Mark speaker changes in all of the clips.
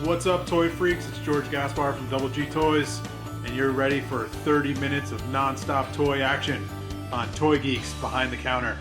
Speaker 1: What's up, toy freaks? It's George Gaspar from Double G Toys, and you're ready for 30 minutes of non-stop toy action on Toy Geeks Behind the Counter.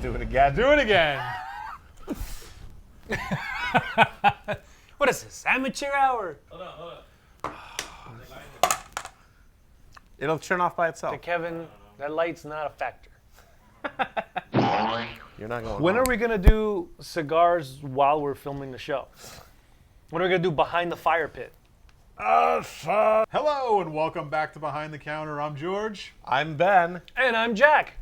Speaker 2: Do it again. Do it again.
Speaker 3: What is this? Amateur hour?
Speaker 4: Hold on.
Speaker 2: It'll turn off by itself.
Speaker 3: To Kevin, that light's not a factor.
Speaker 2: You're not going.
Speaker 3: When are we gonna do cigars while we're filming the show? What are we gonna do behind the fire pit?
Speaker 1: Hello, and welcome back to Behind the Counter. I'm George.
Speaker 2: I'm Ben.
Speaker 3: And I'm Jack.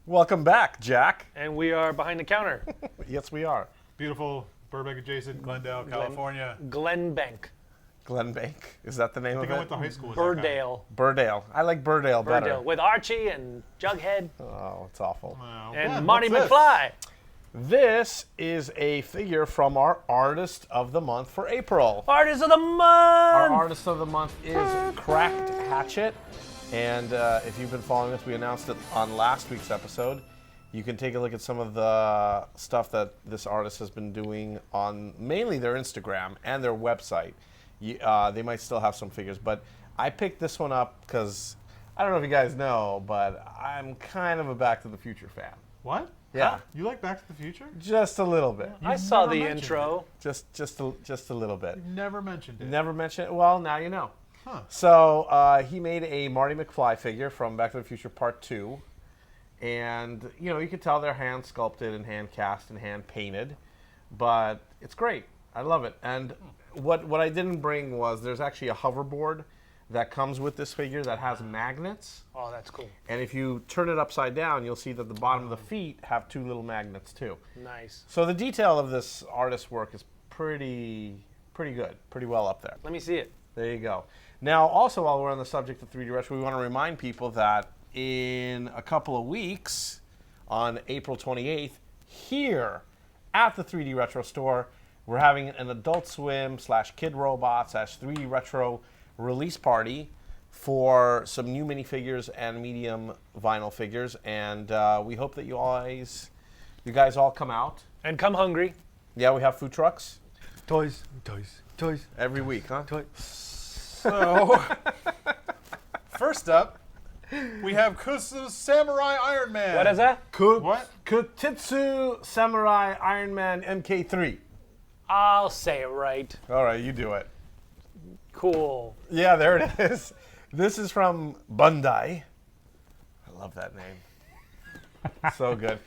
Speaker 2: Welcome back, Jack.
Speaker 3: And we are behind the counter.
Speaker 2: Yes, we are.
Speaker 1: Beautiful Burbank adjacent, Glendale, California.
Speaker 3: Glen Bank.
Speaker 2: Glen Bank. Is that the name
Speaker 1: I
Speaker 2: of
Speaker 1: think I
Speaker 2: it?
Speaker 1: went to high school with that guy.
Speaker 3: Burdale.
Speaker 2: Burdale. I like Burdale better.
Speaker 3: Burdale. With Archie and Jughead
Speaker 2: Oh, it's awful.
Speaker 1: Wow.
Speaker 3: and
Speaker 1: Ben,
Speaker 3: Marty
Speaker 1: what's this?
Speaker 3: McFly.
Speaker 2: This is a figure from our Artist of the Month for April.
Speaker 3: Artist of the
Speaker 2: Our
Speaker 3: Month!
Speaker 2: Artist of the Month is Cracked Hatchet. And if you've been following us, we announced it on last week's episode. You can take a look at some of the stuff that this artist has been doing on mainly their Instagram and their website. They might still have some figures, but I picked this one up because I don't know if you guys know, but I'm kind of a Back to the Future fan.
Speaker 1: What?
Speaker 2: Yeah.
Speaker 1: Huh? You like Back to the Future?
Speaker 2: Just a little bit.
Speaker 3: I saw
Speaker 1: never
Speaker 3: the
Speaker 1: mentioned
Speaker 3: intro.
Speaker 2: Just a little bit.
Speaker 1: You never mentioned it.
Speaker 2: Never mentioned it. Well, now you know.
Speaker 1: Huh.
Speaker 2: So he made a Marty McFly figure from Back to the Future Part 2. And, you know, you can tell they're hand sculpted and hand cast and hand painted. But it's great. I love it. And what I didn't bring was there's actually a hoverboard that comes with this figure that has magnets.
Speaker 3: Oh, that's cool.
Speaker 2: And if you turn it upside down, you'll see that the bottom of the feet have two little magnets too.
Speaker 3: Nice.
Speaker 2: So the detail of this artist's work is pretty good, pretty well up there.
Speaker 3: Let me see it.
Speaker 2: There you go. Now, also, while we're on the subject of 3D Retro, we want to remind people that in a couple of weeks, on April 28th, here at the 3D Retro store, we're having an Adult Swim / Kidrobot / 3D Retro release party for some new minifigures and medium vinyl figures, and we hope that you guys all come out.
Speaker 3: And come hungry.
Speaker 2: Yeah, we have food trucks
Speaker 3: Toys.
Speaker 2: every week, huh?
Speaker 1: So, first up, we have Kusu's Samurai Iron Man.
Speaker 3: What is that?
Speaker 1: What?
Speaker 2: Kutitsu Samurai Iron Man MK3.
Speaker 3: I'll say it right.
Speaker 2: All right, you do it.
Speaker 3: Cool.
Speaker 2: Yeah, there it is. This is from Bandai. I love that name. So good.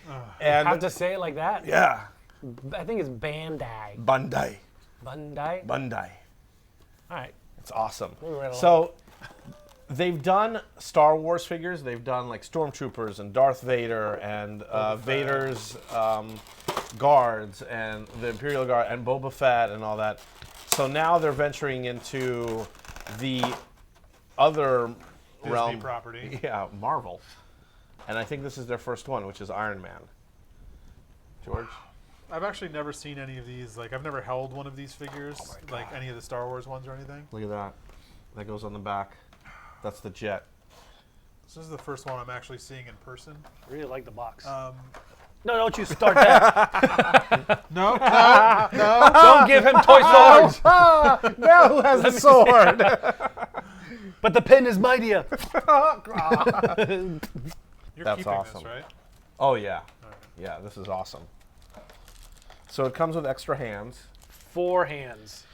Speaker 2: And
Speaker 3: Have to say it like that?
Speaker 2: yeah,
Speaker 3: I think it's Bandai.
Speaker 2: Bandai.
Speaker 3: Bandai?
Speaker 2: Bandai.
Speaker 3: All right.
Speaker 2: It's awesome.
Speaker 3: Moving right along.
Speaker 2: So they've done Star Wars figures. They've done like Stormtroopers and Darth Vader and Vader's guards and the Imperial Guard and Boba Fett and all that. So now they're venturing into the other realm
Speaker 1: property.
Speaker 2: Yeah, Marvel. And I think this is their first one, which is Iron Man. George?
Speaker 1: I've actually never seen any of these. Like, I've never held one of these figures, like any of the Star Wars ones or anything.
Speaker 2: Look at that. That goes on the back. That's the jet.
Speaker 1: This is the first one I'm actually seeing in person.
Speaker 3: I really like the box.
Speaker 1: No,
Speaker 3: No, don't you start that.
Speaker 1: no.
Speaker 3: Don't give him toy swords.
Speaker 2: Now who has the sword?
Speaker 3: But the pen is mightier.
Speaker 1: You're
Speaker 2: That's
Speaker 1: keeping
Speaker 2: awesome.
Speaker 1: this, right?
Speaker 2: Oh, yeah. Yeah, this is awesome. So it comes with extra hands.
Speaker 3: 4 hands,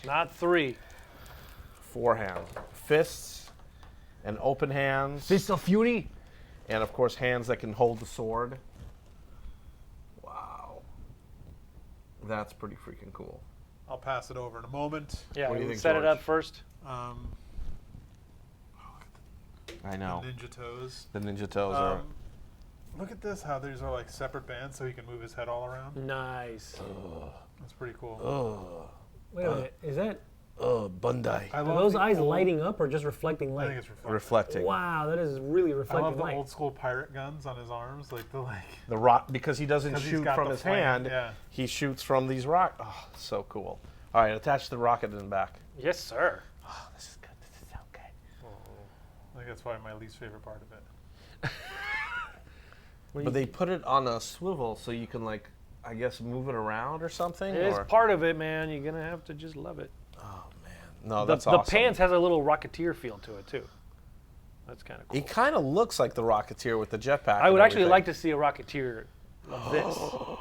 Speaker 3: not 3.
Speaker 2: 4 hands. Fists and open hands.
Speaker 3: Fist of Fury.
Speaker 2: And of course, hands that can hold the sword. Wow. That's pretty freaking cool.
Speaker 1: I'll pass it over in a moment.
Speaker 3: Yeah,
Speaker 2: What do you
Speaker 3: we'll
Speaker 2: think,
Speaker 3: set it
Speaker 2: George?
Speaker 3: up first.
Speaker 2: I know.
Speaker 1: Ninja toes.
Speaker 2: The ninja toes are.
Speaker 1: Look at this, how these are like separate bands so he can move his head all around.
Speaker 3: Nice.
Speaker 1: That's pretty cool.
Speaker 2: Oh.
Speaker 4: Wait a minute. Is that
Speaker 2: Bandai.
Speaker 1: I
Speaker 4: are
Speaker 1: love
Speaker 4: those
Speaker 1: the
Speaker 4: eyes
Speaker 1: old-
Speaker 4: lighting up or just reflecting
Speaker 1: I
Speaker 4: light?
Speaker 1: think it's reflective.
Speaker 2: Reflecting.
Speaker 4: Wow, that is really
Speaker 1: I
Speaker 4: reflecting
Speaker 1: love the
Speaker 4: light.
Speaker 1: old school pirate guns on his arms, like the
Speaker 2: The rock, because he doesn't
Speaker 1: 'Cause he's
Speaker 2: shoot
Speaker 1: got
Speaker 2: from
Speaker 1: the
Speaker 2: his
Speaker 1: flame,
Speaker 2: hand.
Speaker 1: yeah.
Speaker 2: He shoots from these rock. Oh, so cool. All right, attach the rocket in the back.
Speaker 3: Yes, sir.
Speaker 2: Oh, this is good. This is so good.
Speaker 1: I think that's probably my least favorite part of it.
Speaker 2: But they put it on a swivel so you can, like, I guess, move it around or something.
Speaker 3: It is
Speaker 2: or?
Speaker 3: part of it, man. You're gonna have to just love it.
Speaker 2: Oh man, no,
Speaker 3: The,
Speaker 2: that's
Speaker 3: the
Speaker 2: awesome.
Speaker 3: pants has a little Rocketeer feel to it too. That's kind of cool.
Speaker 2: He kind of looks like the Rocketeer with the jetpack.
Speaker 3: I would
Speaker 2: and
Speaker 3: actually
Speaker 2: everything.
Speaker 3: like to see a Rocketeer of this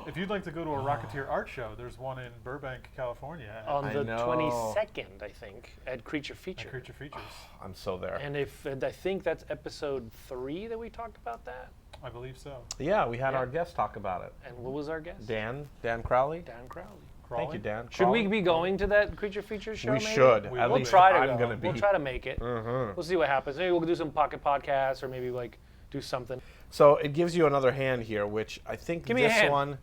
Speaker 1: If you'd like to go to a Rocketeer art show, there's one in Burbank, California
Speaker 3: on
Speaker 2: I
Speaker 3: the
Speaker 2: know.
Speaker 3: 22nd, I think, at Creature Feature.
Speaker 1: at Creature Features.
Speaker 2: I'm so there.
Speaker 3: And I think that's episode 3 that we talked about that.
Speaker 1: I believe so.
Speaker 2: Yeah, we had
Speaker 3: Yeah.
Speaker 2: our guest talk about it.
Speaker 3: And what was our guest?
Speaker 2: Dan Crowley.
Speaker 3: Dan Crowley.
Speaker 2: Thank you, Dan.
Speaker 3: Should we
Speaker 2: Crowley?
Speaker 3: be going to that Creature Feature show?
Speaker 2: We
Speaker 3: maybe?
Speaker 2: should.
Speaker 1: We
Speaker 2: At
Speaker 1: will
Speaker 2: least
Speaker 1: be.
Speaker 3: Try to
Speaker 2: I'm
Speaker 3: go.
Speaker 2: gonna be.
Speaker 3: We'll try to make it.
Speaker 2: Mhm.
Speaker 3: We'll see what happens. Maybe we'll do some pocket podcasts or maybe like do something.
Speaker 2: So it gives you another hand here, which I think
Speaker 3: Give me a
Speaker 2: this
Speaker 3: hand.
Speaker 2: one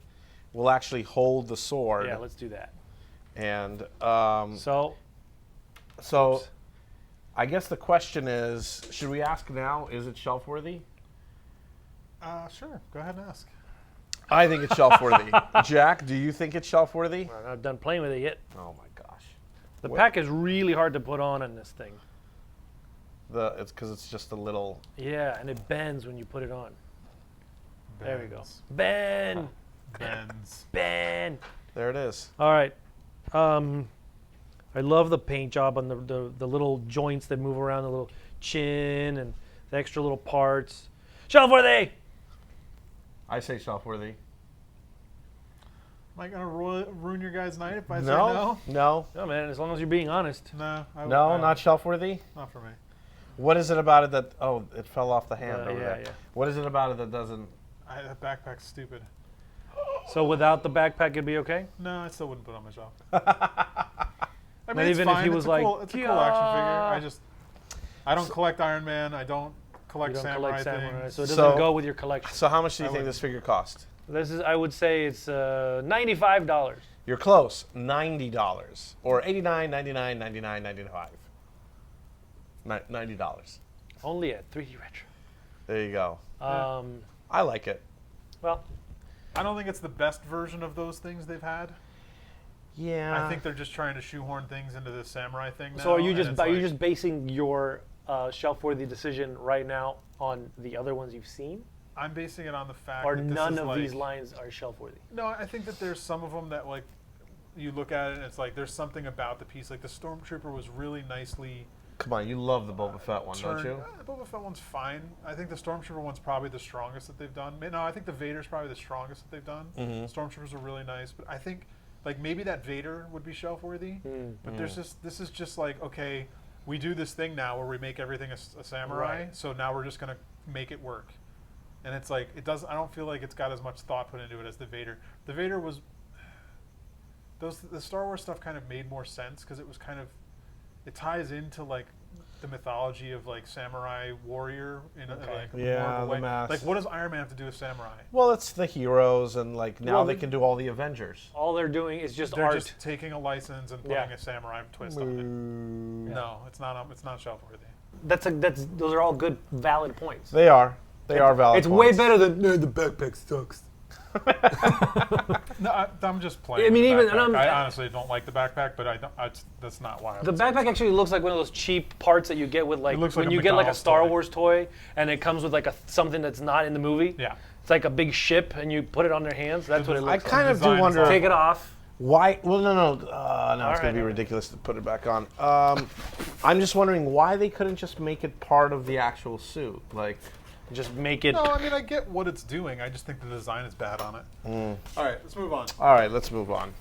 Speaker 2: will actually hold the sword.
Speaker 3: Yeah, let's do that.
Speaker 2: And
Speaker 3: So
Speaker 2: so I guess the question is, should we ask now, is it shelf worthy?
Speaker 1: Sure. Go ahead and ask.
Speaker 2: I think it's shelf worthy. Jack, do you think it's shelf worthy?
Speaker 3: I'm not done playing with it yet.
Speaker 2: Oh my gosh.
Speaker 3: The
Speaker 2: What-
Speaker 3: pack is really hard to put on this thing.
Speaker 2: It's because it's just a little.
Speaker 3: Yeah, and it bends when you put it on. There we go.
Speaker 1: Bends.
Speaker 3: Ben!
Speaker 1: Bends.
Speaker 3: Ben!
Speaker 2: There it is.
Speaker 3: All right. I love the paint job on the little joints that move around, the little chin and the extra little parts. Shelf worthy!
Speaker 2: I say shelf worthy.
Speaker 1: Am I gonna ruin your guys' night if I say
Speaker 2: No,
Speaker 1: no?
Speaker 2: no,
Speaker 3: No, man, as long as you're being honest.
Speaker 1: No.
Speaker 2: no, not shelf worthy.
Speaker 1: Not for me.
Speaker 2: What is it about it that? Oh, it fell off the hand over
Speaker 3: yeah,
Speaker 2: there.
Speaker 3: yeah.
Speaker 2: What is it about it that doesn't?
Speaker 1: That backpack's stupid.
Speaker 3: So without the backpack, it'd be okay?
Speaker 1: No, I still wouldn't put it on my shelf. I
Speaker 3: Not
Speaker 1: it's
Speaker 3: even if
Speaker 1: fine.
Speaker 3: he
Speaker 1: It's
Speaker 3: was
Speaker 1: a
Speaker 3: like,
Speaker 1: cool, it's a cool action figure.
Speaker 3: "Yeah."
Speaker 1: I don't collect Iron Man. I don't
Speaker 3: You
Speaker 1: collect
Speaker 3: don't
Speaker 1: samurai
Speaker 3: collect samurai,
Speaker 1: things.
Speaker 3: so it doesn't
Speaker 2: So-
Speaker 3: go with your collection.
Speaker 2: So how much do you
Speaker 1: I
Speaker 2: think
Speaker 1: wouldn't.
Speaker 2: this figure cost?
Speaker 3: This is, I would say it's $95.
Speaker 2: You're close. $90 or $89, $99, $99, $95. $90.
Speaker 3: Only at 3D Retro.
Speaker 2: There you go.
Speaker 3: Um,
Speaker 2: I like it.
Speaker 3: well,
Speaker 1: I don't think it's the best version of those things they've had.
Speaker 2: Yeah.
Speaker 1: I think they're just trying to shoehorn things into the samurai thing now.
Speaker 3: so are you
Speaker 1: and
Speaker 3: just
Speaker 1: it's
Speaker 3: are you
Speaker 1: like-
Speaker 3: just basing your shelf-worthy decision right now on the other ones you've seen,
Speaker 1: I'm basing it on the fact
Speaker 3: or
Speaker 1: that this
Speaker 3: none
Speaker 1: is
Speaker 3: of
Speaker 1: like,
Speaker 3: these lines are shelf-worthy?
Speaker 1: No, I think that there's some of them that like you look at it and it's like there's something about the piece. Like the Stormtrooper was really nicely
Speaker 2: Come on, you love the Boba Fett one, don't
Speaker 1: turned.
Speaker 2: you?
Speaker 1: The Boba Fett one's fine. I think the Stormtrooper one's probably the strongest that they've done. No, I think the Vader's probably the strongest that they've done. Stormtroopers are really nice, but I think like maybe that Vader would be shelf worthy. But there's just this is just like, okay, we do this thing now where we make everything a samurai,
Speaker 3: Right.
Speaker 1: so now we're just gonna make it work. And it's like it does. I don't feel like it's got as much thought put into it as the Vader. The Vader was the Star Wars stuff kind of made more sense because it was kind of it ties into like the mythology of like samurai warrior in a,
Speaker 3: Okay.
Speaker 1: like
Speaker 2: Yeah,
Speaker 1: more of a
Speaker 2: the
Speaker 1: way.
Speaker 2: mask.
Speaker 1: Like what does Iron Man have to do with samurai?
Speaker 2: Well, it's the heroes, and like now
Speaker 3: Well,
Speaker 2: they can do all the Avengers.
Speaker 3: All they're doing is just
Speaker 1: They're
Speaker 3: art.
Speaker 1: just taking a license and putting
Speaker 3: Yeah.
Speaker 1: a samurai twist on it. No, it's not. It's not shelf worthy.
Speaker 3: Those are all good, valid points.
Speaker 2: They are. They are valid.
Speaker 4: It's way
Speaker 2: points.
Speaker 4: better than no, the backpack sucks.
Speaker 1: No, I'm just playing.
Speaker 3: I mean,
Speaker 1: the
Speaker 3: even-
Speaker 1: backpack.
Speaker 3: and I'm-
Speaker 1: I honestly don't like the backpack, but that's not why. I
Speaker 3: The
Speaker 1: would say
Speaker 3: backpack actually looks like one of those cheap parts that you get with like
Speaker 1: It looks
Speaker 3: when
Speaker 1: like a
Speaker 3: you get like a
Speaker 1: McDonald's
Speaker 3: Star
Speaker 1: toy.
Speaker 3: Wars toy and it comes with like something that's not in the movie.
Speaker 1: Yeah.
Speaker 3: It's like a big ship and you put it on their hands. That's what it
Speaker 2: I
Speaker 3: looks
Speaker 2: kind of do
Speaker 1: Design is
Speaker 2: wonder
Speaker 1: off.
Speaker 3: like. Take it off.
Speaker 2: why. Well, no. Now it's
Speaker 3: right,
Speaker 2: going to be
Speaker 3: all right.
Speaker 2: ridiculous to put it back on. I'm just wondering why they couldn't just make it part of the actual suit. Like,
Speaker 3: Just make it.
Speaker 1: No, I mean I get what it's doing. I just think the design is bad on it. All right, let's move on.
Speaker 2: all right, let's move on.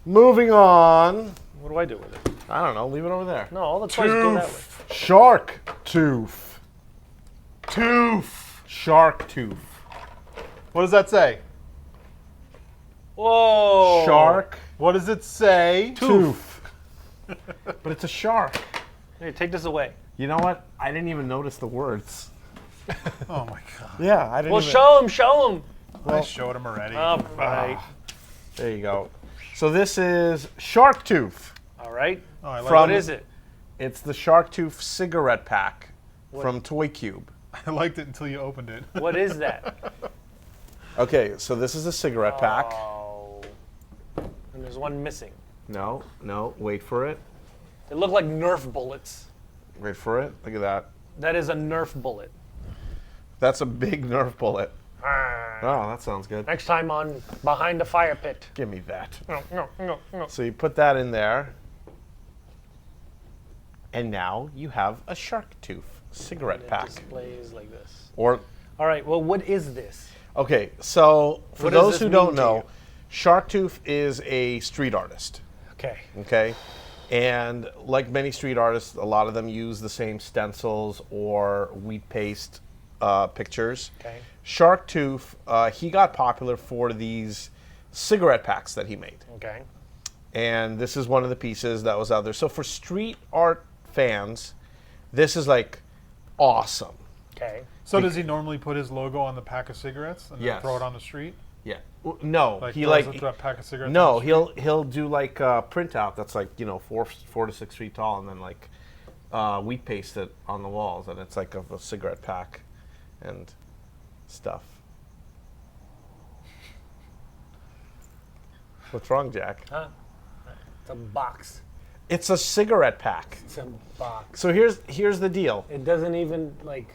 Speaker 2: Moving on.
Speaker 3: What do I do with it?
Speaker 2: I don't know. Leave it over there.
Speaker 3: No, all the toys go that way.
Speaker 2: Toof. SHARKTOOF. Toof. SHARKTOOF.
Speaker 1: What does that say?
Speaker 3: Whoa.
Speaker 2: Shark
Speaker 1: What does it say?
Speaker 2: Toof. But it's a shark.
Speaker 3: Here, take this away.
Speaker 2: You know what? I didn't even notice the words.
Speaker 1: Oh my god.
Speaker 2: Yeah, I didn't
Speaker 3: Well,
Speaker 2: even.
Speaker 3: show him, show him.
Speaker 1: I showed him already.
Speaker 3: All right.
Speaker 2: There you go. So this is SHARKTOOF.
Speaker 3: All right.
Speaker 1: Oh, I like
Speaker 3: What
Speaker 2: From-
Speaker 3: is it?
Speaker 2: It's the SHARKTOOF cigarette pack from Toy Cube.
Speaker 1: I liked it until you opened it.
Speaker 3: What is that?
Speaker 2: Okay, so this is a cigarette pack.
Speaker 3: Oh. And there's one missing.
Speaker 2: No, wait for it.
Speaker 3: They look like Nerf bullets.
Speaker 2: Wait for it. Look at that.
Speaker 3: That is a Nerf bullet.
Speaker 2: That's a big Nerf bullet.
Speaker 3: Ah.
Speaker 2: Oh, that sounds good.
Speaker 3: Next time on Behind the Fire Pit.
Speaker 2: Give me that.
Speaker 3: No.
Speaker 2: So you put that in there. And now you have a SHARKTOOF cigarette
Speaker 3: It
Speaker 2: pack.
Speaker 3: displays like this.
Speaker 2: Or
Speaker 3: All right. Well, what is this?
Speaker 2: okay, so for
Speaker 3: What does
Speaker 2: those
Speaker 3: this
Speaker 2: who
Speaker 3: mean
Speaker 2: don't
Speaker 3: to
Speaker 2: know,
Speaker 3: you?
Speaker 2: SHARKTOOF is a street artist.
Speaker 3: Okay.
Speaker 2: Okay, and like many street artists, a lot of them use the same stencils or wheat paste pictures.
Speaker 3: Okay.
Speaker 2: SHARKTOOF, he got popular for these cigarette packs that he made.
Speaker 3: Okay.
Speaker 2: And this is one of the pieces that was out there. So for street art fans, this is like awesome.
Speaker 3: Okay.
Speaker 1: So does he normally put his logo on the pack of cigarettes and then
Speaker 2: Yes.
Speaker 1: throw it on the street?
Speaker 2: Yeah. No,
Speaker 1: Like
Speaker 2: he
Speaker 1: throws
Speaker 2: like
Speaker 1: a pack of cigarettes.
Speaker 2: no,
Speaker 1: on the street?
Speaker 2: he'll do like a printout that's like 4 to 6 feet tall, and then like wheat paste it on the walls, and it's like of a cigarette pack and stuff. What's wrong, Jack?
Speaker 3: Huh? It's a box.
Speaker 2: It's a cigarette pack.
Speaker 3: It's a box.
Speaker 2: So here's the deal.
Speaker 3: It doesn't even like.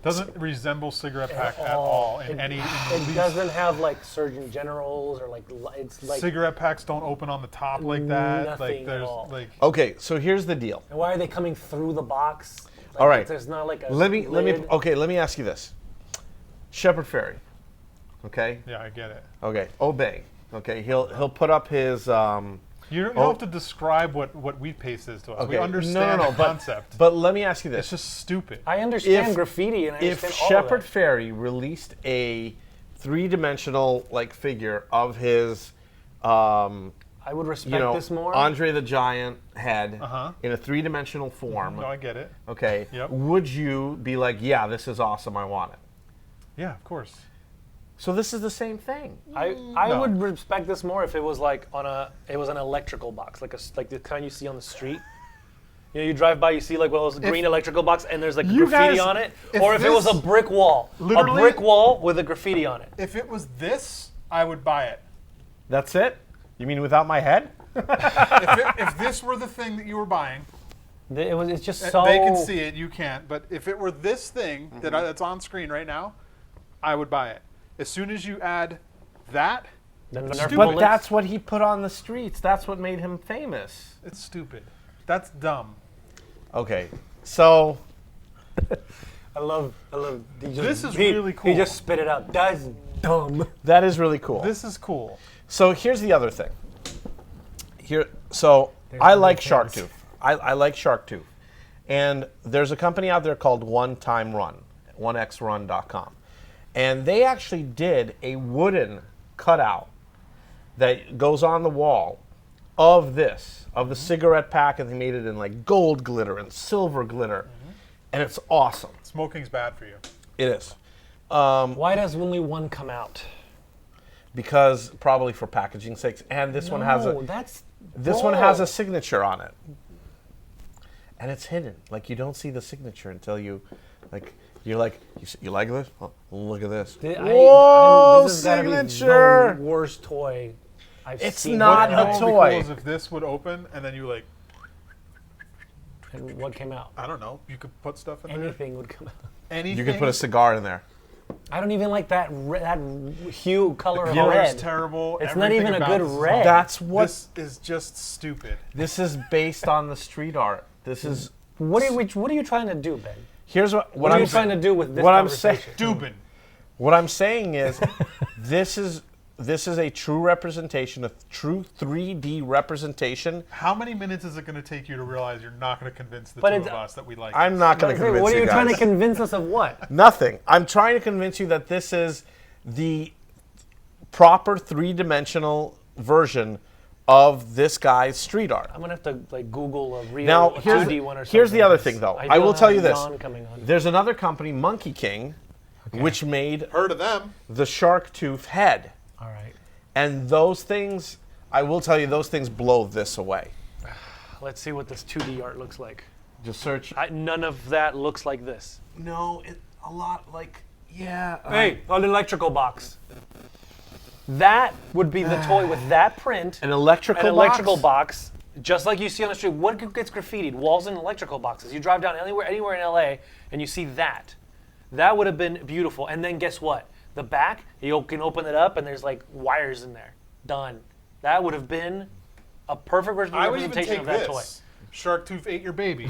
Speaker 1: Doesn't resemble cigarette pack at
Speaker 3: all.
Speaker 1: all in
Speaker 3: It-
Speaker 1: any. In the
Speaker 3: It
Speaker 1: least.
Speaker 3: doesn't have like Surgeon Generals or like it's like.
Speaker 1: Cigarette packs don't open on the top like that.
Speaker 3: Nothing
Speaker 1: Like
Speaker 3: at
Speaker 1: there's
Speaker 3: all.
Speaker 1: like
Speaker 2: Okay, so here's the deal.
Speaker 3: And why are they coming through the box? Like,
Speaker 2: All right.
Speaker 3: There's not like a.
Speaker 2: Let me
Speaker 3: lid.
Speaker 2: okay. Let me ask you this. Shepherd Fairy. Okay.
Speaker 1: yeah, I get it.
Speaker 2: Okay. Obey. Okay. He'll put up his.
Speaker 1: You don't have to describe what wheat paste is to us. We
Speaker 2: Okay.
Speaker 1: understand
Speaker 2: no,
Speaker 1: the
Speaker 2: but,
Speaker 1: concept.
Speaker 2: But let me ask you
Speaker 1: It's
Speaker 2: this:
Speaker 1: just stupid.
Speaker 3: I understand
Speaker 2: If-
Speaker 3: graffiti and I
Speaker 2: if
Speaker 3: understand all
Speaker 2: Shepherd
Speaker 3: of that.
Speaker 2: Fairy released a three-dimensional like figure of his,
Speaker 3: I would respect this more.
Speaker 2: Andre the Giant head
Speaker 1: Uh-huh.
Speaker 2: in a three-dimensional form,
Speaker 1: No, I get it.
Speaker 2: okay,
Speaker 1: Yep.
Speaker 2: would you be like, yeah, this is awesome, I want it?
Speaker 1: Yeah, of course.
Speaker 2: So this is the same thing.
Speaker 3: I
Speaker 1: No.
Speaker 3: would respect this more if it was like it was an electrical box, like the kind you see on the street. You know, you drive by, you see like one of those green electrical box, and there's like
Speaker 1: You
Speaker 3: graffiti
Speaker 1: guys-
Speaker 3: on it.
Speaker 1: if
Speaker 3: Or if it was a
Speaker 1: this-
Speaker 3: brick wall, a
Speaker 1: Literally-
Speaker 3: brick wall with a graffiti on it.
Speaker 1: If it was this, I would buy it.
Speaker 2: That's it? You mean without my head?
Speaker 1: If this were the thing that you were buying,
Speaker 3: It's just so.
Speaker 1: they can see it, you can't. But if it were this thing that's on screen right now, I would buy it. As soon as you add that,
Speaker 3: Then the
Speaker 1: Stupid.
Speaker 3: Nerf
Speaker 2: But
Speaker 3: bullets.
Speaker 2: that's what he put on the streets. That's what made him famous.
Speaker 1: it's stupid. That's dumb.
Speaker 2: Okay, so
Speaker 3: I love. He just,
Speaker 1: This is
Speaker 3: he-
Speaker 1: really cool.
Speaker 3: He just spit it out. That's dumb.
Speaker 2: that is really cool.
Speaker 1: This is cool.
Speaker 2: So here's the other thing. So I like SHARKTOOF. I like SHARKTOOF. And there's a company out there called One Time Run, 1xrun.com. And they actually did a wooden cutout that goes on the wall of this, of the cigarette pack, and they made it in like gold glitter and silver glitter. And it's awesome.
Speaker 1: Smoking's bad for you.
Speaker 2: It is.
Speaker 3: Why does only one come out?
Speaker 2: Because probably for packaging sakes. And this one has a
Speaker 3: That's.
Speaker 2: This one has a signature on it. And it's hidden. Like, you don't see the signature until you, like, you're like, you like this? Oh, look at this. Whoa,
Speaker 3: this has gotta be
Speaker 2: signature!
Speaker 3: the worst toy I've
Speaker 2: It's
Speaker 3: seen.
Speaker 2: not
Speaker 1: What
Speaker 2: a
Speaker 1: would be
Speaker 2: toy.
Speaker 1: cool is if this would open and then you like,
Speaker 3: And what came out?
Speaker 1: I don't know, you could put stuff in
Speaker 3: Anything would come out.
Speaker 1: there. Anything.
Speaker 2: You could put a cigar in there.
Speaker 3: I don't even like that hue color of
Speaker 1: Color's
Speaker 3: red.
Speaker 1: terrible.
Speaker 3: It's not
Speaker 1: everything
Speaker 3: even a
Speaker 1: about
Speaker 3: good
Speaker 1: this is
Speaker 3: red.
Speaker 1: awful.
Speaker 2: That's what.
Speaker 1: This is just stupid.
Speaker 2: This is based on the street art. This is.
Speaker 3: What are you trying to do, Ben?
Speaker 2: Here's what
Speaker 3: are
Speaker 2: I'm
Speaker 3: you trying to do with this
Speaker 2: what I'm saying.
Speaker 3: conversation?
Speaker 1: Dubin.
Speaker 2: What I'm saying is, this is this is a true representation, a true 3D representation.
Speaker 1: How many minutes is it going to take you to realize you're not going to convince the
Speaker 4: But
Speaker 1: two
Speaker 4: it's-
Speaker 1: of us that we like
Speaker 2: I'm
Speaker 1: this?
Speaker 2: not going to convince
Speaker 4: What are you trying to
Speaker 2: guys.
Speaker 4: convince us of what?
Speaker 2: Nothing. I'm trying to convince you that this is the proper three-dimensional version of this guy's street art.
Speaker 4: I'm gonna have to like Google a real
Speaker 2: Now,
Speaker 4: 2D one or something.
Speaker 2: here's the other thing, though. I will tell you this.
Speaker 4: Coming on.
Speaker 2: There's another company, Monkey King, which made
Speaker 1: Heard of them?
Speaker 2: the SHARKTOOF head.
Speaker 4: All right.
Speaker 2: And those things, I will tell you, those things blow this away.
Speaker 4: Let's see what this 2D art looks like.
Speaker 2: Just search.
Speaker 4: None of that looks like this.
Speaker 2: No, a lot like, yeah.
Speaker 4: Hey, an electrical box. That would be the toy with that print.
Speaker 2: An electrical
Speaker 4: An
Speaker 2: box?
Speaker 4: electrical box, just like you see on the street. What gets graffitied? Walls and electrical boxes. You drive down anywhere in LA, and you see that. That would have been beautiful. And then guess what? The back, you can open it up, and there's like wires in there. Done. That would have been a perfect
Speaker 1: I would even
Speaker 4: representation
Speaker 1: take
Speaker 4: of that toy.
Speaker 1: this. SharkTooth ate your baby.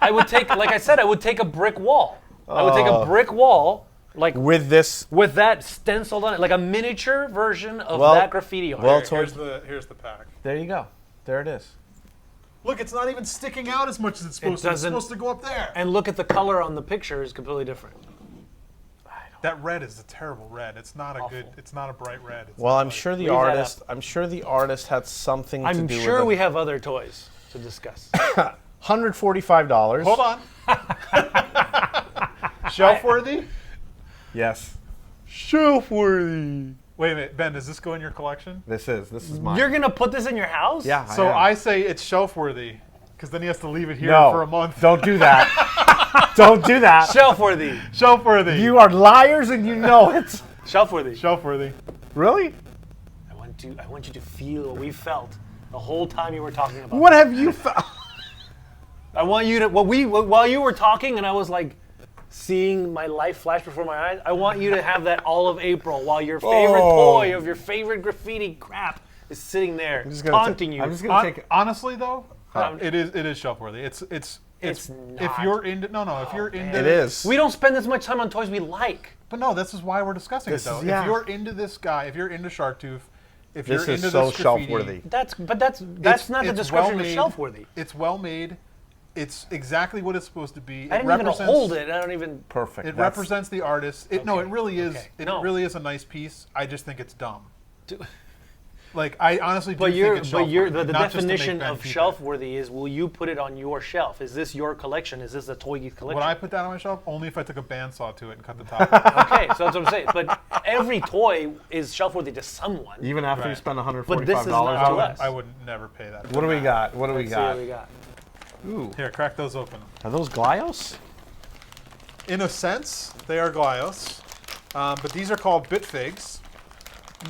Speaker 4: I would take, like I said, I would take a brick wall. I would take a brick wall, like
Speaker 2: With this.
Speaker 4: with that stenciled on it, like a miniature version of
Speaker 2: Well-
Speaker 4: that graffiti art.
Speaker 2: well,
Speaker 1: Here's the pack.
Speaker 2: There you go. There it is.
Speaker 1: Look, it's not even sticking out as much as it's supposed to. It's
Speaker 4: doesn't-
Speaker 1: supposed to go up there.
Speaker 4: And look at the color on the picture is completely different.
Speaker 1: That red is a terrible red. It's not a
Speaker 4: Awful.
Speaker 1: good. It's not a bright red. It's
Speaker 2: Well,
Speaker 1: not
Speaker 2: I'm
Speaker 1: like-
Speaker 2: sure the
Speaker 4: Leave that
Speaker 2: artist. I'm sure the artist had something to
Speaker 4: I'm
Speaker 2: do
Speaker 4: sure
Speaker 2: with
Speaker 4: we
Speaker 2: it.
Speaker 4: have other toys to discuss.
Speaker 2: $145.
Speaker 1: Hold on. Shelf worthy?
Speaker 2: Yes.
Speaker 3: Shelf-worthy.
Speaker 1: Wait a minute, Ben. Does this go in your collection?
Speaker 2: This is mine.
Speaker 4: You're gonna put this in your house?
Speaker 2: Yeah.
Speaker 1: So
Speaker 2: am.
Speaker 1: I say it's shelf worthy, because then he has to leave it here
Speaker 2: no,
Speaker 1: for a month.
Speaker 2: Don't do that. Don't do that.
Speaker 4: Shelf worthy.
Speaker 1: Shelf worthy.
Speaker 2: You are liars and you know it.
Speaker 4: Shelf worthy.
Speaker 1: Shelf worthy.
Speaker 2: Really?
Speaker 4: I want you to feel what we felt the whole time you were talking about.
Speaker 2: What have you found?
Speaker 4: I want you to while you were talking and I was like seeing my life flash before my eyes. I want you to have that all of April while your favorite toy of your favorite graffiti crap is sitting there taunting you.
Speaker 2: I'm just gonna take it.
Speaker 1: Honestly, though,
Speaker 4: Huh.
Speaker 1: it is shelf worthy. It's
Speaker 4: It's
Speaker 1: if
Speaker 4: not.
Speaker 1: you're into if you're into
Speaker 2: It is.
Speaker 4: We don't spend as much time on toys we like.
Speaker 1: But no, this is why we're discussing
Speaker 2: This
Speaker 1: it though.
Speaker 2: is- yeah.
Speaker 1: If you're into this guy, if you're into SharkTooth, if
Speaker 2: This
Speaker 1: you're
Speaker 2: is
Speaker 1: into
Speaker 2: so
Speaker 1: this graffiti,
Speaker 2: shelf-worthy.
Speaker 4: That's not the
Speaker 1: it's
Speaker 4: description of
Speaker 1: well-made.
Speaker 4: shelf worthy.
Speaker 1: It's well made. It's exactly what it's supposed to be.
Speaker 4: I didn't even hold it. I don't even.
Speaker 2: Perfect.
Speaker 1: It
Speaker 2: That's-
Speaker 1: represents the artist. No, it
Speaker 4: Okay,
Speaker 1: really is.
Speaker 4: okay.
Speaker 1: It
Speaker 4: No.
Speaker 1: really is a nice piece. I just think it's dumb.
Speaker 4: Do-
Speaker 1: Like I honestly do
Speaker 4: But
Speaker 1: think it's shelf worthy.
Speaker 4: the
Speaker 1: not just to make
Speaker 4: definition
Speaker 1: Ben
Speaker 4: of
Speaker 1: keep it.
Speaker 4: shelf worthy is: will you put it on your shelf? Is this your collection? Is this a Toy Geeks collection?
Speaker 1: Would I put that on my shelf? Only if I took a bandsaw to it and cut the top off.
Speaker 4: Okay, so that's what I'm saying. But every toy is shelf worthy to someone.
Speaker 2: Even after you
Speaker 1: Right.
Speaker 2: spend $145.
Speaker 4: But this is not
Speaker 1: I
Speaker 4: to
Speaker 1: would,
Speaker 4: us.
Speaker 1: I would never pay that.
Speaker 2: What do we got? What do we
Speaker 4: Let's see what
Speaker 2: got?
Speaker 4: we got.
Speaker 2: Ooh.
Speaker 1: Here, crack those open.
Speaker 2: Are those Glyos?
Speaker 1: In a sense, they are Glyos, but these are called Bitfigs.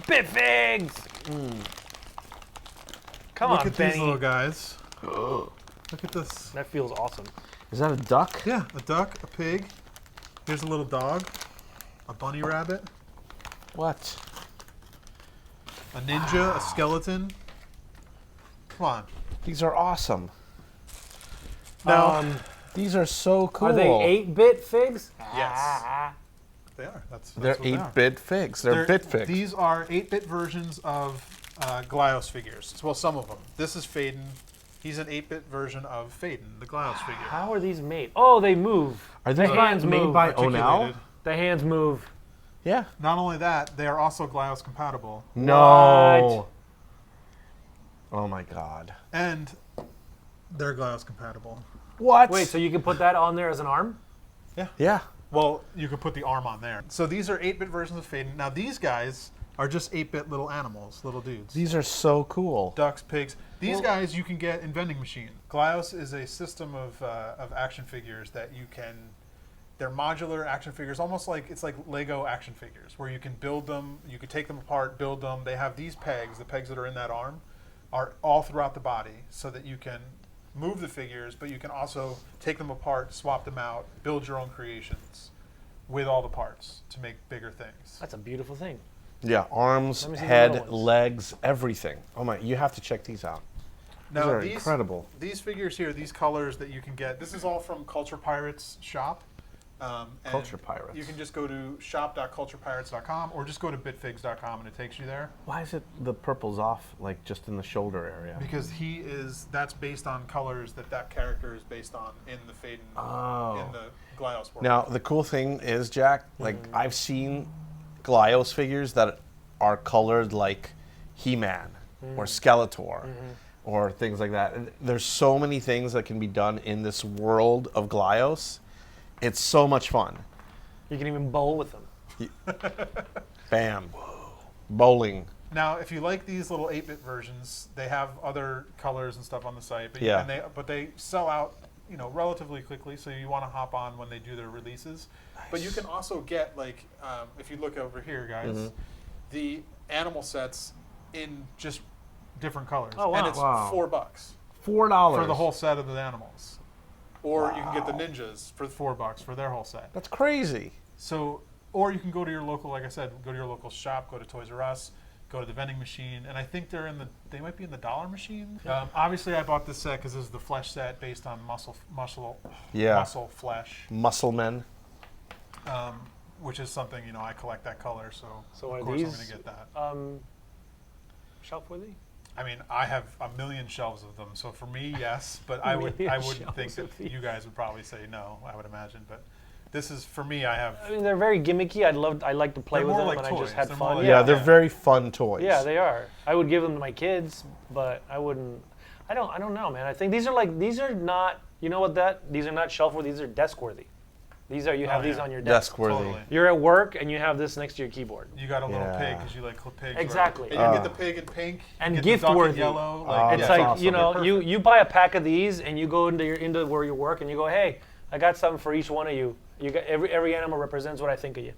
Speaker 4: Bitfigs! Come
Speaker 1: Look
Speaker 4: on,
Speaker 1: at
Speaker 4: Benny.
Speaker 1: these little guys. Look at this.
Speaker 4: That feels awesome.
Speaker 2: Is that a duck?
Speaker 1: Yeah, a duck, a pig. Here's a little dog, a bunny rabbit,
Speaker 2: What?
Speaker 1: a ninja, a skeleton. Come on.
Speaker 2: These are awesome.
Speaker 1: Now,
Speaker 2: These are so cool.
Speaker 4: Are they 8-bit figs?
Speaker 1: yes, they are. That's
Speaker 2: They're
Speaker 1: what they are.
Speaker 2: 8-bit figs. They're bit figs.
Speaker 1: These are 8-bit versions of Glyos figures. Well, some of them. This is Faden. He's an 8-bit version of Faden, the Glyos figure.
Speaker 4: How are these made? Oh, they move.
Speaker 2: Are these
Speaker 4: The hands
Speaker 2: made
Speaker 4: move.
Speaker 2: by Onel?
Speaker 1: Articulated.
Speaker 4: The hands move.
Speaker 2: Yeah.
Speaker 1: Not only that, they are also Glyos compatible.
Speaker 2: No. Oh my God.
Speaker 1: And they're Glyos compatible.
Speaker 2: What?
Speaker 4: Wait, so you can put that on there as an arm?
Speaker 2: Yeah.
Speaker 1: Well, you could put the arm on there. So these are 8-bit versions of Faden. Now these guys are just 8-bit little animals, little dudes.
Speaker 2: These are so cool.
Speaker 1: Ducks, pigs. These guys you can get in vending machine. Glyos is a system of action figures that you can. They're modular action figures, almost like it's like Lego action figures, where you can build them. You can take them apart, build them. They have these pegs. The pegs that are in that arm are all throughout the body, so that you can move the figures, but you can also take them apart, swap them out, build your own creations with all the parts to make bigger things.
Speaker 4: That's a beautiful thing.
Speaker 2: Yeah, arms,
Speaker 4: Let me see the
Speaker 2: head,
Speaker 4: little ones.
Speaker 2: legs, everything. Oh my, you have to check these out. These
Speaker 1: Now
Speaker 2: are incredible.
Speaker 1: These figures here, these colors that you can get, this is all from Culture Pirates shop. And
Speaker 2: Culture Pirates.
Speaker 1: You can just go to shop.culturepirates.com or just go to bitfigs.com and it takes you there.
Speaker 2: Why is it the purple's off, like just in the shoulder area?
Speaker 1: Because that's based on colors that character is based on in the Faden, in the Glyos world.
Speaker 2: Now, the cool thing is, Jack, like I've seen Glyos figures that are colored like He-Man or Skeletor or things like that. And there's so many things that can be done in this world of Glyos. It's so much fun.
Speaker 4: You can even bowl with them.
Speaker 2: Bam. Whoa. Bowling.
Speaker 1: Now, if you like these little 8-bit versions, they have other colors and stuff on the site, but
Speaker 2: Yeah.
Speaker 1: but they sell out, relatively quickly. So you want to hop on when they do their releases. But you can also get if you look over here, guys, the animal sets in just different colors,
Speaker 4: Oh, wow.
Speaker 1: and it's
Speaker 2: Wow.
Speaker 1: $4
Speaker 2: $4
Speaker 1: for the whole set of the animals. Or you can get the ninjas for $4 for their whole set.
Speaker 2: That's crazy.
Speaker 1: So, or you can go to your local, like I said, go to your local shop, go to Toys R Us, go to the vending machine, and I think they might be in the dollar machine. Obviously, I bought this set because this is the flesh set based on muscle flesh,
Speaker 2: Muscle men.
Speaker 1: which is something I collect that color, so
Speaker 4: are
Speaker 1: of course I'm
Speaker 4: these,
Speaker 1: going to get that.
Speaker 4: Shelf worthy?
Speaker 1: I mean, I have a million shelves of them, so for me, yes, but I wouldn't think
Speaker 4: shelves
Speaker 1: that
Speaker 4: of these.
Speaker 1: you guys would probably say no. I would imagine, but this is for me. I have.
Speaker 4: I mean, they're very gimmicky. I like to play
Speaker 1: They're
Speaker 4: with
Speaker 1: more
Speaker 4: them,
Speaker 1: like
Speaker 4: and I just
Speaker 1: toys.
Speaker 4: had
Speaker 1: They're more
Speaker 4: fun.
Speaker 1: like-
Speaker 2: Yeah, they're
Speaker 1: Yeah.
Speaker 2: very fun toys.
Speaker 4: Yeah, they are. I would give them to my kids, but I wouldn't. I don't know, man. I think these are not. You know what these are not shelf worthy. These are desk worthy. These are you have these
Speaker 1: yeah.
Speaker 4: on your desk.
Speaker 2: Desk worthy.
Speaker 1: Totally.
Speaker 4: You're at work and you have this next to your keyboard.
Speaker 1: You got a little
Speaker 2: Yeah.
Speaker 1: pig because you like pigs. right?
Speaker 4: Exactly.
Speaker 1: And you get the pig in pink.
Speaker 4: And
Speaker 1: you get the
Speaker 4: gift
Speaker 1: duck in
Speaker 4: worthy.
Speaker 1: yellow.
Speaker 4: It's
Speaker 2: that's
Speaker 4: like
Speaker 2: awesome.
Speaker 4: you buy a pack of these and you go into where you work and you go, hey, I got something for each one of you. You got every animal represents what I think of you.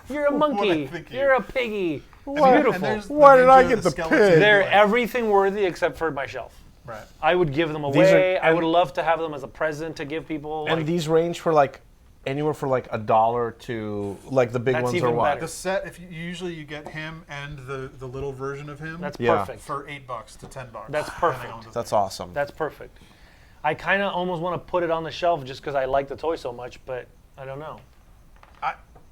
Speaker 4: You're a
Speaker 1: What I
Speaker 4: monkey.
Speaker 1: think of
Speaker 4: You're
Speaker 1: you.
Speaker 4: a piggy. It's
Speaker 2: What?
Speaker 1: And
Speaker 4: beautiful.
Speaker 1: there's the
Speaker 2: Why did I
Speaker 1: ninja,
Speaker 2: get the
Speaker 1: skeleton,
Speaker 2: pig?
Speaker 4: They're
Speaker 1: like-
Speaker 4: everything worthy except for my shelf.
Speaker 1: Right.
Speaker 4: I would give them
Speaker 2: These
Speaker 4: away.
Speaker 2: are-
Speaker 4: I would love to have them as a present to give people.
Speaker 2: And
Speaker 4: like,
Speaker 2: these range for anywhere for $1 to the big
Speaker 4: That's
Speaker 2: ones
Speaker 4: even
Speaker 2: are what?
Speaker 4: better.
Speaker 1: The set, if usually you get him and the little version of him.
Speaker 4: that's
Speaker 2: Yeah.
Speaker 4: perfect.
Speaker 1: for $8 to $10.
Speaker 4: That's
Speaker 1: depending
Speaker 4: perfect.
Speaker 1: on the
Speaker 2: That's
Speaker 1: thing.
Speaker 2: awesome.
Speaker 4: That's perfect. I kind of almost want to put it on the shelf just because I like the toy so much, but I don't know.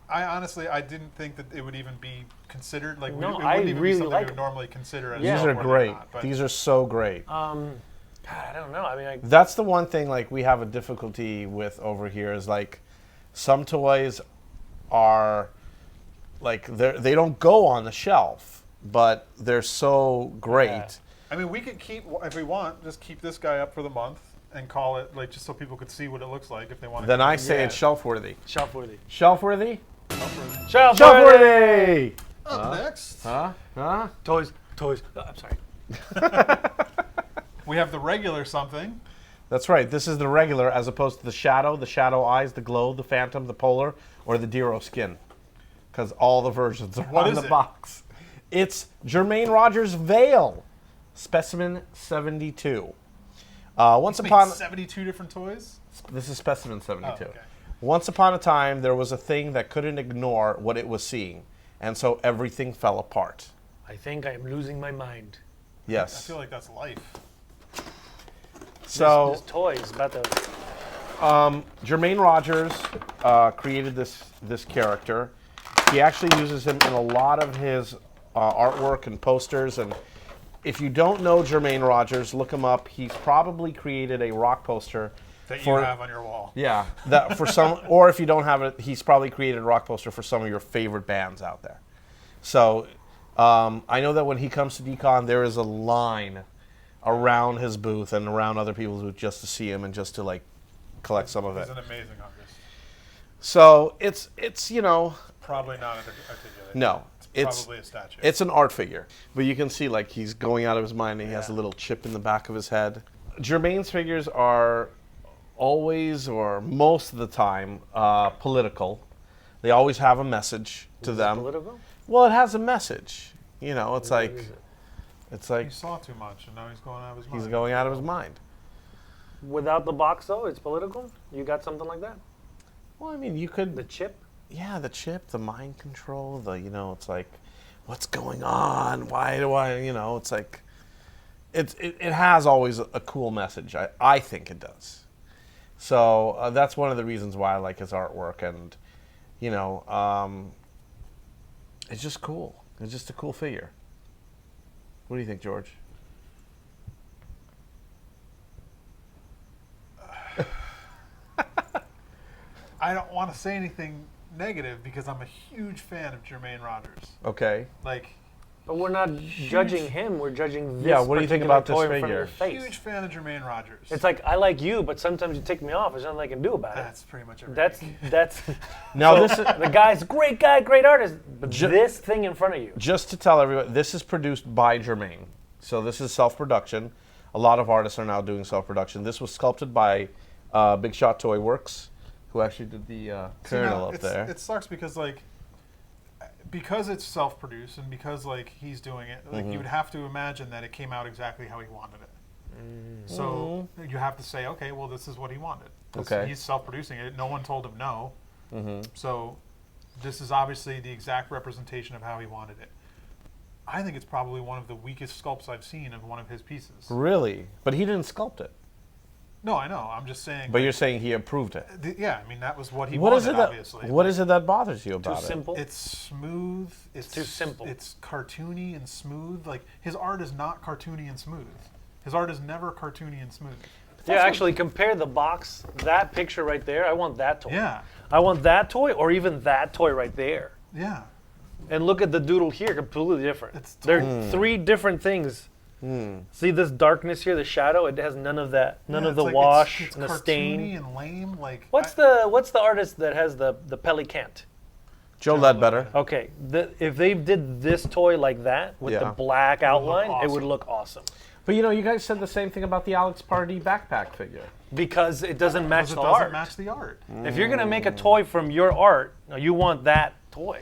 Speaker 1: I honestly, I didn't think that it would even be considered. Like,
Speaker 4: No,
Speaker 1: it
Speaker 4: I
Speaker 1: wouldn't even
Speaker 4: really
Speaker 1: be something
Speaker 4: like
Speaker 1: we would
Speaker 4: it.
Speaker 1: normally consider as
Speaker 4: Yeah.
Speaker 2: These
Speaker 1: shelf
Speaker 2: are
Speaker 1: worthy or
Speaker 2: great.
Speaker 1: not, but
Speaker 2: These are so great.
Speaker 4: God, I don't know. I mean,
Speaker 2: That's the one thing we have a difficulty with over here is some toys are they don't go on the shelf, but they're so great.
Speaker 4: Yeah.
Speaker 1: I mean, we could keep, if we want, just keep this guy up for the month and call it, just so people could see what it looks like if they want to.
Speaker 2: Then I say
Speaker 4: Yeah.
Speaker 2: it's shelf worthy.
Speaker 4: shelf worthy.
Speaker 2: Shelf worthy?
Speaker 4: Shelf
Speaker 2: Shelf
Speaker 4: worthy.
Speaker 2: worthy!
Speaker 1: Up next,
Speaker 2: Huh?
Speaker 4: Toys. Oh, I'm sorry.
Speaker 1: we have the regular something.
Speaker 2: That's right. This is the regular as opposed to the shadow eyes, the glow, the phantom, the polar, or the Dero skin. Because all the versions are
Speaker 1: What
Speaker 2: on
Speaker 1: is
Speaker 2: the
Speaker 1: it?
Speaker 2: box. It's Germaine Rogers Veil, Specimen 72. Once
Speaker 1: Wait,
Speaker 2: upon
Speaker 1: 72 different toys.
Speaker 2: this is Specimen 72.
Speaker 1: Oh, okay.
Speaker 2: Once upon a time, there was a thing that couldn't ignore what it was seeing, and so everything fell apart.
Speaker 4: I think I am losing my mind.
Speaker 1: I
Speaker 2: Yes.
Speaker 1: feel like that's life.
Speaker 2: So
Speaker 4: This toy is about to.
Speaker 2: Germaine Rogers created this character. He actually uses him in a lot of his artwork and posters. And if you don't know Germaine Rogers, look him up. He's probably created a rock poster
Speaker 1: That
Speaker 2: for
Speaker 1: you have on your wall.
Speaker 2: yeah that for some. Or if you don't have it, he's probably created a rock poster for some of your favorite bands out there. So I know that when he comes to Decon, there is a line around his booth and around other people's booth just to see him and just to collect some of
Speaker 1: He's
Speaker 2: it.
Speaker 1: an amazing artist.
Speaker 2: So it's
Speaker 1: Probably not articulated.
Speaker 2: no,
Speaker 1: It's
Speaker 2: it's
Speaker 1: probably a statue.
Speaker 2: it's an art figure, but you can see he's going out of his mind and he has a
Speaker 1: Yeah.
Speaker 2: little chip in the back of his head. Germaine's figures are always or most of the time political. They always have a message to them.
Speaker 4: Political?
Speaker 2: Well, it has a message. It's
Speaker 4: What is it?
Speaker 2: it's
Speaker 1: He saw too much, and now he's going out of his mind.
Speaker 2: he's going out of his mind.
Speaker 4: Without the box, though, it's political. You got something like that?
Speaker 2: Well, I mean, you could
Speaker 4: The chip?
Speaker 2: yeah, the chip, the mind control, it's what's going on? Why do I, it's it has always a cool message. I think it does. So that's one of the reasons why I like his artwork, and you know, it's just cool. It's just a cool figure. What do you think, George?
Speaker 1: I don't want to say anything negative because I'm a huge fan of Germaine Rogers.
Speaker 2: Okay.
Speaker 1: Like,
Speaker 4: But we're not judging him. We're judging this.
Speaker 2: Yeah, what do you think
Speaker 4: particular
Speaker 2: about this
Speaker 4: toy in front of
Speaker 2: figure?
Speaker 4: your face.
Speaker 1: huge fan of Germaine Rogers.
Speaker 4: It's like I like you, but sometimes you take me off. There's nothing I can do about it.
Speaker 1: That's pretty much everything.
Speaker 4: That's
Speaker 2: Now
Speaker 4: so
Speaker 2: this is,
Speaker 4: the guy's great guy, great artist, but
Speaker 2: Ju-
Speaker 4: this thing in front of you.
Speaker 2: just to tell everyone, this is produced by Germaine. So this is self-production. A lot of artists are now doing self-production. This was sculpted by Big Shot Toy Works, who actually did the
Speaker 1: See, now,
Speaker 2: kernel up there.
Speaker 1: It sucks because because it's self-produced and because like he's doing it, like you would have to imagine that it came out exactly how he wanted it. So you have to say, okay, well, this is what he wanted.
Speaker 2: Okay.
Speaker 1: He's self-producing it. No one told him no. So this is obviously the exact representation of how he wanted it. I think it's probably one of the weakest sculpts I've seen of one of his pieces.
Speaker 2: Really? But he didn't sculpt it.
Speaker 1: No, I know. I'm just saying.
Speaker 2: But you're saying he approved it.
Speaker 1: Yeah, I mean that was what he
Speaker 2: What
Speaker 1: wanted.
Speaker 2: is it that
Speaker 1: Obviously,
Speaker 2: What is it that bothers you
Speaker 4: Too
Speaker 2: about it?
Speaker 4: simple.
Speaker 1: It's smooth. It's
Speaker 4: too simple.
Speaker 1: It's cartoony and smooth. Like his art is not cartoony and smooth. His art is never cartoony and smooth.
Speaker 4: Yeah, actually, compare the box, that picture right there. I want that toy.
Speaker 1: Yeah,
Speaker 4: I want that toy, or even that toy right there.
Speaker 1: yeah.
Speaker 4: And look at the doodle here, completely different.
Speaker 1: It's
Speaker 4: They're three different things. See this darkness here, the shadow. It has none of that, none
Speaker 1: Yeah,
Speaker 4: of the
Speaker 1: it's like
Speaker 4: wash
Speaker 1: it's
Speaker 4: and the
Speaker 1: cartoony
Speaker 4: stain.
Speaker 1: and lame. Like
Speaker 4: What's the artist that has the Pelicant?
Speaker 2: Joe Ledbetter.
Speaker 4: Okay, if they did this toy like that with the
Speaker 2: Yeah.
Speaker 4: black outline, it would
Speaker 1: awesome.
Speaker 4: look awesome.
Speaker 2: But you know, you guys said the same thing about the Alex Pardee backpack figure.
Speaker 4: Because it doesn't match
Speaker 1: Because it
Speaker 4: the
Speaker 1: doesn't
Speaker 4: art.
Speaker 1: match the art.
Speaker 4: If you're gonna make a toy from your art, you want that toy.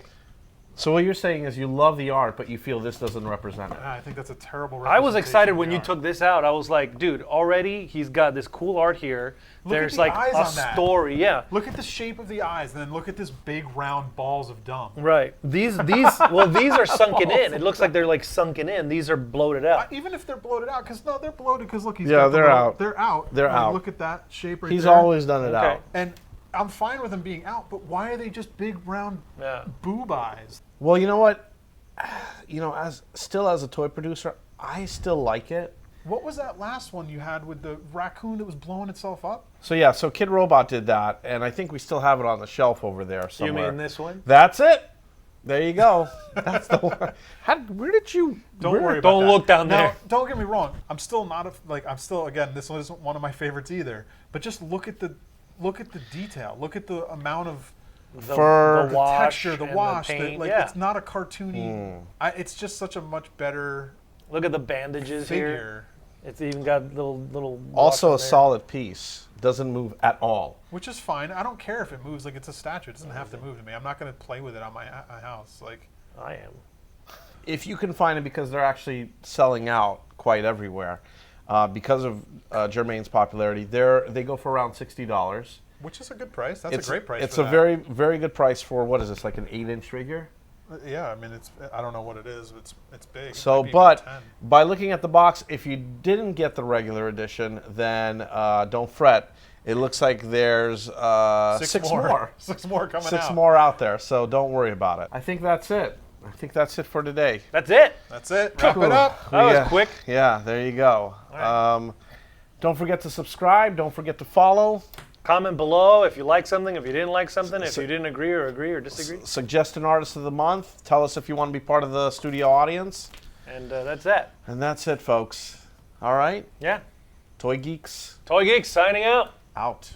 Speaker 2: So what you're saying is you love the art, but you feel this doesn't represent it.
Speaker 1: I think that's a terrible.
Speaker 4: I was
Speaker 1: representation
Speaker 4: excited
Speaker 1: of
Speaker 4: when
Speaker 1: the
Speaker 4: you
Speaker 1: art.
Speaker 4: took this out. I was like, dude, already he's got this cool art here.
Speaker 1: Look at
Speaker 4: There's
Speaker 1: the
Speaker 4: like
Speaker 1: eyes
Speaker 4: a
Speaker 1: on that.
Speaker 4: story, yeah.
Speaker 1: Look at the shape of the eyes, and then look at this big round balls of dumb.
Speaker 4: Right. These well, these are sunken in. It looks like they're like sunken in. These are bloated out.
Speaker 1: Even if they're bloated out, because no, they're bloated. Because look, he's
Speaker 2: Yeah,
Speaker 1: got the
Speaker 2: they're
Speaker 1: little-
Speaker 2: out.
Speaker 1: They're out.
Speaker 2: They're
Speaker 1: Like,
Speaker 2: out.
Speaker 1: Look at that shape right
Speaker 2: He's
Speaker 1: there.
Speaker 2: always done it
Speaker 4: Okay.
Speaker 2: out.
Speaker 1: And I'm fine with them being out, but why are they just big round
Speaker 4: Yeah.
Speaker 1: boob eyes?
Speaker 2: Well, you know what? You know, as a toy producer, I still like it.
Speaker 1: What was that last one you had with the raccoon that was blowing itself up?
Speaker 2: So yeah, so Kidrobot did that, and I think we still have it on the shelf over there
Speaker 4: You
Speaker 2: somewhere.
Speaker 4: mean this one?
Speaker 2: That's it. There you go. That's the one. Where did you?
Speaker 1: Don't
Speaker 2: where-
Speaker 1: worry about
Speaker 4: Don't
Speaker 1: that.
Speaker 4: look down
Speaker 1: Now,
Speaker 4: there.
Speaker 1: don't get me wrong. I'm still not I'm still again. This one isn't one of my favorites either. But just look at the detail. Look at the amount of
Speaker 2: Fur.
Speaker 1: the
Speaker 4: wash
Speaker 1: texture, the
Speaker 4: and
Speaker 1: wash.
Speaker 4: paint,
Speaker 1: like
Speaker 4: yeah.
Speaker 1: it's not a cartoony. It's just such a much better
Speaker 4: Look at the bandages here.
Speaker 1: figure,
Speaker 4: It's even got little
Speaker 2: Also a
Speaker 4: wash on there.
Speaker 2: solid piece. Doesn't move at all.
Speaker 1: which is fine. I don't care if it moves. Like it's a statue. It doesn't have to move to me. I'm not going to play with it on my house. Like
Speaker 4: I am.
Speaker 2: If you can find it, because they're actually selling out quite everywhere, because of Germaine's popularity, they go for around $60.
Speaker 1: which is a good price. That's a great price.
Speaker 2: It's
Speaker 1: for
Speaker 2: a
Speaker 1: that.
Speaker 2: very, very good price for what is this, like an 8-inch figure?
Speaker 1: Yeah, I mean it's. I don't know what it is. It's big. It
Speaker 2: So,
Speaker 1: might be even
Speaker 2: but
Speaker 1: 10.
Speaker 2: by looking at the box, if you didn't get the regular edition, then don't fret. It looks like there's six more.
Speaker 1: 6 more coming out.
Speaker 2: Six more out there, so don't worry about it. I think that's it. I think that's it for today.
Speaker 4: That's it.
Speaker 1: That's it. Wrap it up.
Speaker 4: That was
Speaker 2: Yeah.
Speaker 4: quick.
Speaker 2: Yeah, there you go. Don't forget to subscribe. Don't forget to follow.
Speaker 4: Comment below if you like something, if you didn't like something, if you didn't agree or disagree.
Speaker 2: Suggest an artist of the month. Tell us if you want to be part of the studio audience.
Speaker 4: And that's that.
Speaker 2: And that's it, folks. All right.
Speaker 4: Yeah.
Speaker 2: Toy Geeks
Speaker 4: Toy Geeks signing out.
Speaker 2: out.